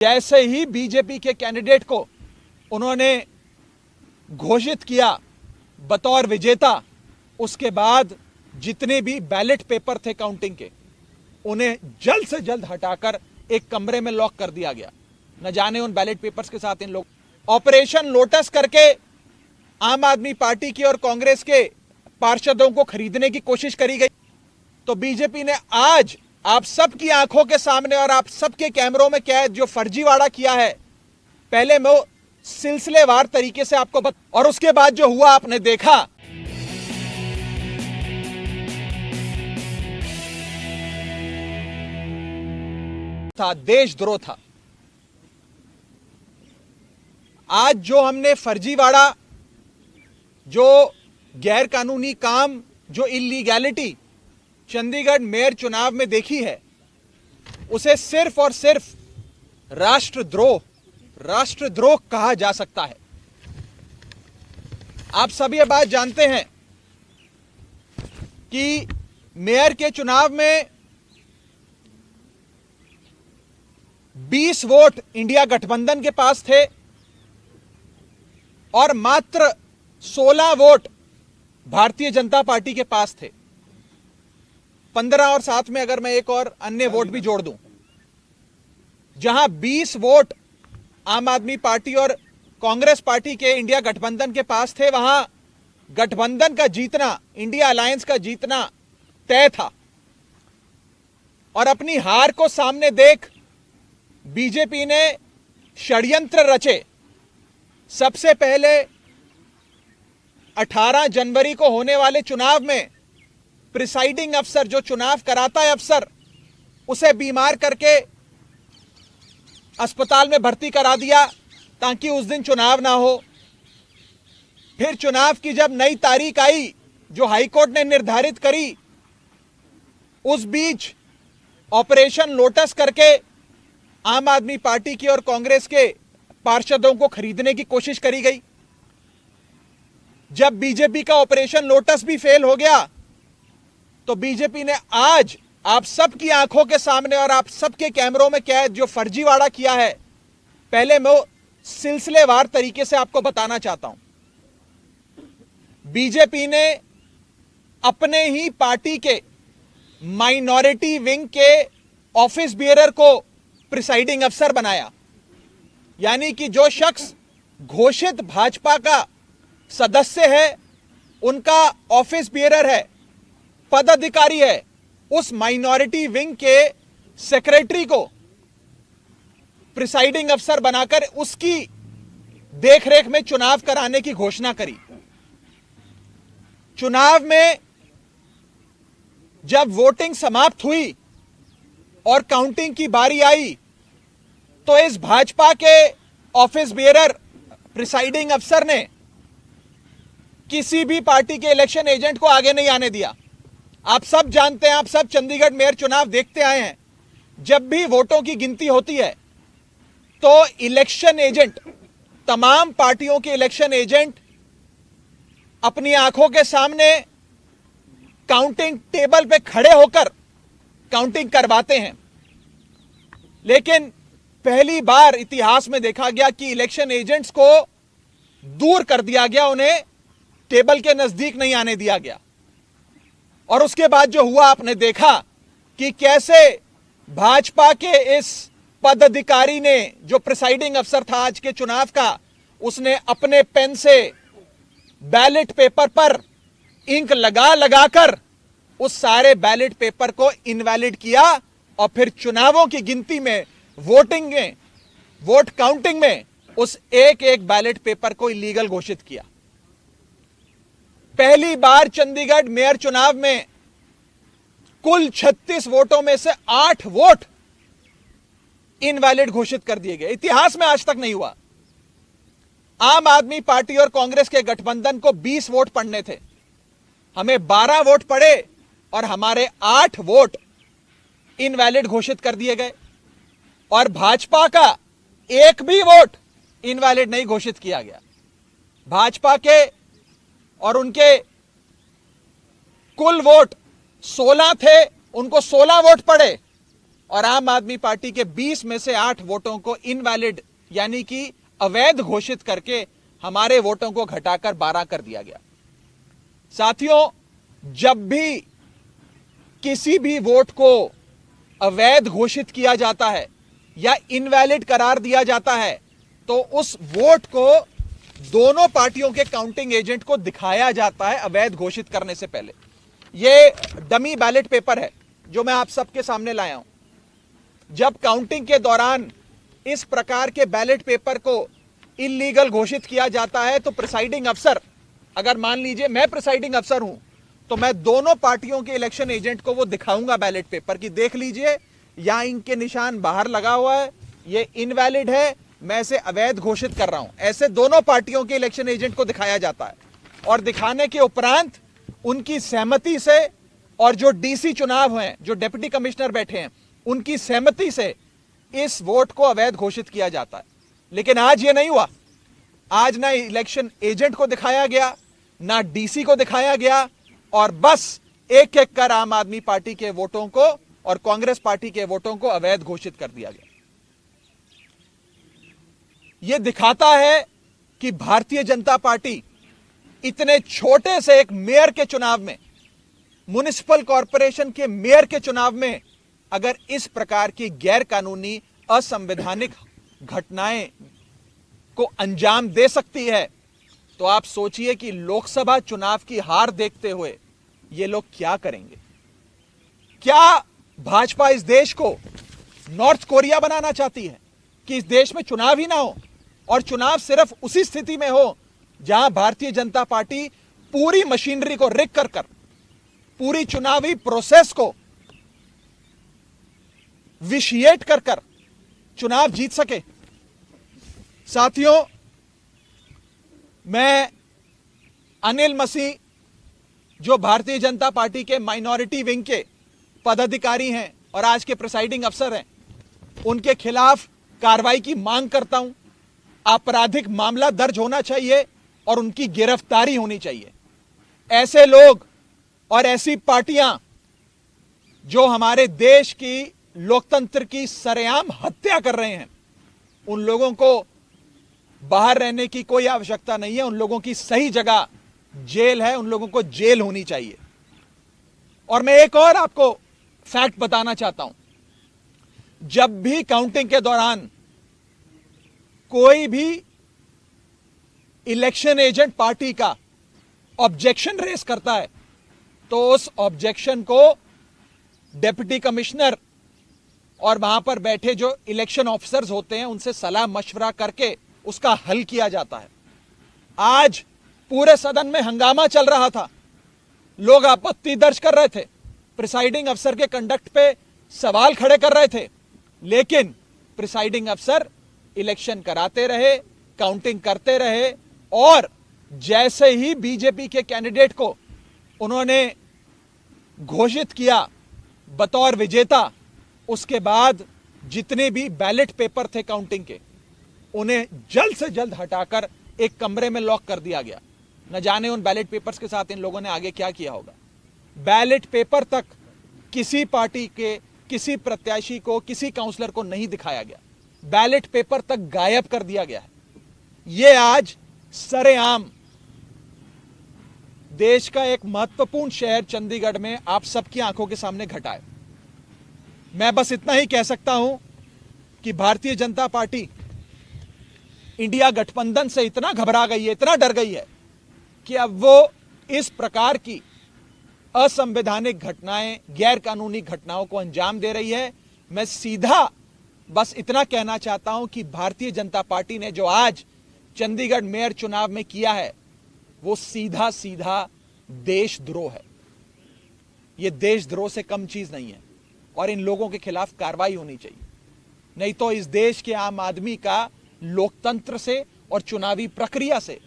जैसे ही बीजेपी के कैंडिडेट को उन्होंने घोषित किया बतौर विजेता, उसके बाद जितने भी बैलेट पेपर थे काउंटिंग के, उन्हें जल्द से जल्द हटाकर एक कमरे में लॉक कर दिया गया। न जाने उन बैलेट पेपर्स के साथ इन लोग ऑपरेशन लोटस करके आम आदमी पार्टी की और कांग्रेस के पार्षदों को खरीदने की कोशिश करी गई। तो बीजेपी ने आज आप सबकी आंखों के सामने और आप सबके कैमरों में कैद जो फर्जीवाड़ा किया है, पहले मैं वो सिलसिलेवार तरीके से आपको और उसके बाद जो हुआ आपने देखा। था देशद्रोह था। आज जो हमने फर्जीवाड़ा, जो गैर कानूनी काम, जो इलीगैलिटी चंडीगढ़ मेयर चुनाव में देखी है, उसे सिर्फ और सिर्फ राष्ट्रद्रोह कहा जा सकता है। आप सभी ये बात जानते हैं कि मेयर के चुनाव में 20 वोट इंडिया गठबंधन के पास थे और मात्र 16 वोट भारतीय जनता पार्टी के पास थे। 15 और साथ में अगर मैं एक और अन्य वोट भी जोड़ दूं, जहां 20 वोट आम आदमी पार्टी और कांग्रेस पार्टी के इंडिया गठबंधन के पास थे, वहां गठबंधन का जीतना, इंडिया अलायंस का जीतना तय था। और अपनी हार को सामने देख बीजेपी ने षड्यंत्र रचे। सबसे पहले 18 जनवरी को होने वाले चुनाव में प्रिसाइडिंग अफसर, जो चुनाव कराता है अफसर, उसे बीमार करके अस्पताल में भर्ती करा दिया ताकि उस दिन चुनाव ना हो। फिर चुनाव की जब नई तारीख आई जो हाईकोर्ट ने निर्धारित करी, उस बीच ऑपरेशन लोटस करके आम आदमी पार्टी की और कांग्रेस के पार्षदों को खरीदने की कोशिश करी गई। जब बीजेपी का ऑपरेशन लोटस भी फेल हो गया, तो बीजेपी ने आज आप सबकी आंखों के सामने और आप सबके कैमरों में कैद जो फर्जीवाड़ा किया है, पहले मैं वो सिलसिलेवार तरीके से आपको बताना चाहता हूं। बीजेपी ने अपने ही पार्टी के माइनॉरिटी विंग के ऑफिस बियरर को प्रिसाइडिंग अफसर बनाया। यानी कि जो शख्स घोषित भाजपा का सदस्य है, उनका ऑफिस बियरर है, पदाधिकारी है, उस माइनॉरिटी विंग के सेक्रेटरी को प्रिसाइडिंग अफसर बनाकर उसकी देखरेख में चुनाव कराने की घोषणा करी। चुनाव में जब वोटिंग समाप्त हुई और काउंटिंग की बारी आई, तो इस भाजपा के ऑफिस बियरर प्रिसाइडिंग अफसर ने किसी भी पार्टी के इलेक्शन एजेंट को आगे नहीं आने दिया। आप सब जानते हैं, आप सब चंडीगढ़ मेयर चुनाव देखते आए हैं, जब भी वोटों की गिनती होती है तो इलेक्शन एजेंट, तमाम पार्टियों के इलेक्शन एजेंट अपनी आंखों के सामने काउंटिंग टेबल पे खड़े होकर काउंटिंग करवाते हैं। लेकिन पहली बार इतिहास में देखा गया कि इलेक्शन एजेंट्स को दूर कर दिया गया, उन्हें टेबल के नजदीक नहीं आने दिया गया। और उसके बाद जो हुआ आपने देखा कि कैसे भाजपा के इस पदाधिकारी ने, जो प्रिसाइडिंग अफसर था आज के चुनाव का, उसने अपने पेन से बैलेट पेपर पर इंक लगा लगाकर उस सारे बैलेट पेपर को इनवैलिड किया और फिर चुनावों की गिनती में, वोटिंग में, वोट काउंटिंग में उस एक एक बैलेट पेपर को इलीगल घोषित किया। पहली बार चंडीगढ़ मेयर चुनाव में कुल 36 वोटों में से 8 वोट इनवैलिड घोषित कर दिए गए। इतिहास में आज तक नहीं हुआ। आम आदमी पार्टी और कांग्रेस के गठबंधन को 20 वोट पड़ने थे, हमें 12 वोट पड़े और हमारे 8 वोट इनवैलिड घोषित कर दिए गए। और भाजपा का एक भी वोट इनवैलिड नहीं घोषित किया गया। भाजपा के और उनके कुल वोट 16 थे, उनको 16 वोट पड़े और आम आदमी पार्टी के 20 में से 8 वोटों को इनवैलिड यानी कि अवैध घोषित करके हमारे वोटों को घटाकर 12 कर दिया गया। साथियों, जब भी किसी भी वोट को अवैध घोषित किया जाता है या इनवैलिड करार दिया जाता है तो उस वोट को दोनों पार्टियों के काउंटिंग एजेंट को दिखाया जाता है अवैध घोषित करने से पहले। यह डमी बैलेट पेपर है जो मैं आप सबके सामने लाया हूं। जब काउंटिंग के दौरान इस प्रकार के बैलेट पेपर को इल्लीगल घोषित किया जाता है तो प्रिसाइडिंग अफसर, अगर मान लीजिए मैं प्रिसाइडिंग अफसर हूं, तो मैं दोनों पार्टियों के इलेक्शन एजेंट को वो दिखाऊंगा बैलेट पेपर की, देख लीजिए यहां इनके निशान बाहर लगा हुआ है, ये इनवैलिड है, मैं इसे अवैध घोषित कर रहा हूं। ऐसे दोनों पार्टियों के इलेक्शन एजेंट को दिखाया जाता है और दिखाने के उपरांत उनकी सहमति से और जो डीसी चुनाव हैं, जो डिप्टी कमिश्नर बैठे हैं, उनकी सहमति से इस वोट को अवैध घोषित किया जाता है। लेकिन आज ये नहीं हुआ। आज ना इलेक्शन एजेंट को दिखाया गया, ना डीसी को दिखाया गया और बस एक एक कर आम आदमी पार्टी के वोटों को और कांग्रेस पार्टी के वोटों को अवैध घोषित कर दिया गया। यह दिखाता है कि भारतीय जनता पार्टी इतने छोटे से एक मेयर के चुनाव में, म्युनिसिपल कॉरपोरेशन के मेयर के चुनाव में अगर इस प्रकार की गैर कानूनी असंवैधानिक घटनाएं को अंजाम दे सकती है, तो आप सोचिए कि लोकसभा चुनाव की हार देखते हुए ये लोग क्या करेंगे। क्या भाजपा इस देश को नॉर्थ कोरिया बनाना चाहती है कि इस देश में चुनाव ही ना हो और चुनाव सिर्फ उसी स्थिति में हो जहां भारतीय जनता पार्टी पूरी मशीनरी को रिग कर पूरी चुनावी प्रोसेस को विशिएट कर चुनाव जीत सके। साथियों, मैं अनिल मसीह जो भारतीय जनता पार्टी के माइनॉरिटी विंग के पदाधिकारी हैं और आज के प्रिसाइडिंग अफसर हैं, उनके खिलाफ कार्रवाई की मांग करता हूं। आपराधिक मामला दर्ज होना चाहिए और उनकी गिरफ्तारी होनी चाहिए। ऐसे लोग और ऐसी पार्टियां जो हमारे देश की लोकतंत्र की सरेआम हत्या कर रहे हैं, उन लोगों को बाहर रहने की कोई आवश्यकता नहीं है। उन लोगों की सही जगह जेल है, उन लोगों को जेल होनी चाहिए। और मैं एक और आपको फैक्ट बताना चाहता हूं। जब भी काउंटिंग के दौरान कोई भी इलेक्शन एजेंट पार्टी का ऑब्जेक्शन रेस करता है तो उस ऑब्जेक्शन को डिप्टी कमिश्नर और वहां पर बैठे जो इलेक्शन ऑफिसर्स होते हैं उनसे सलाह मशवरा करके उसका हल किया जाता है। आज पूरे सदन में हंगामा चल रहा था, लोग आपत्ति दर्ज कर रहे थे, प्रिसाइडिंग अफसर के कंडक्ट पे सवाल खड़े कर रहे थे, लेकिन प्रिसाइडिंग अफसर इलेक्शन कराते रहे, काउंटिंग करते रहे और जैसे ही बीजेपी के कैंडिडेट को उन्होंने घोषित किया बतौर विजेता, उसके बाद जितने भी बैलेट पेपर थे काउंटिंग के, उन्हें जल्द से जल्द हटाकर एक कमरे में लॉक कर दिया गया। न जाने उन बैलेट पेपर्स के साथ इन लोगों ने आगे क्या किया होगा। बैलेट पेपर तक किसी पार्टी के किसी प्रत्याशी को, किसी काउंसलर को नहीं दिखाया गया। बैलेट पेपर तक गायब कर दिया गया है। यह आज सरेआम देश का एक महत्वपूर्ण शहर चंडीगढ़ में आप सबकी आंखों के सामने घटा है। मैं बस इतना ही कह सकता हूं कि भारतीय जनता पार्टी इंडिया गठबंधन से इतना घबरा गई है, इतना डर गई है कि अब वो इस प्रकार की असंवैधानिक घटनाएं, गैर कानूनी घटनाओं को अंजाम दे रही है। मैं सीधा बस इतना कहना चाहता हूं कि भारतीय जनता पार्टी ने जो आज चंडीगढ़ मेयर चुनाव में किया है वो सीधा सीधा देशद्रोह है। यह देशद्रोह से कम चीज नहीं है और इन लोगों के खिलाफ कार्रवाई होनी चाहिए। नहीं तो इस देश के आम आदमी का लोकतंत्र से और चुनावी प्रक्रिया से